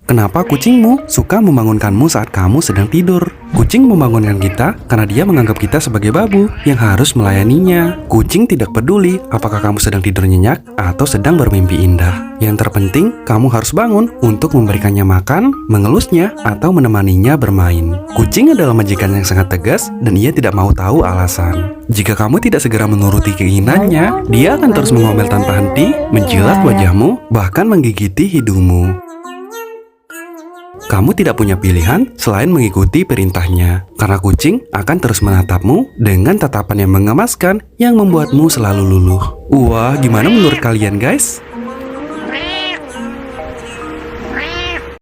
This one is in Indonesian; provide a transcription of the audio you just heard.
Kenapa kucingmu suka membangunkanmu saat kamu sedang tidur? Kucing membangunkan kita karena dia menganggap kita sebagai babu yang harus melayaninya. Kucing tidak peduli apakah kamu sedang tidur nyenyak atau sedang bermimpi indah. Yang terpenting, kamu harus bangun untuk memberikannya makan, mengelusnya, atau menemaninya bermain. Kucing adalah majikan yang sangat tegas dan ia tidak mau tahu alasan. Jika kamu tidak segera menuruti keinginannya, dia akan terus mengomel tanpa henti, menjilat wajahmu, bahkan menggigiti hidungmu. Kamu tidak punya pilihan selain mengikuti perintahnya, karena kucing akan terus menatapmu dengan tatapan yang mengemaskan yang membuatmu selalu luluh. Wah, gimana menurut kalian guys?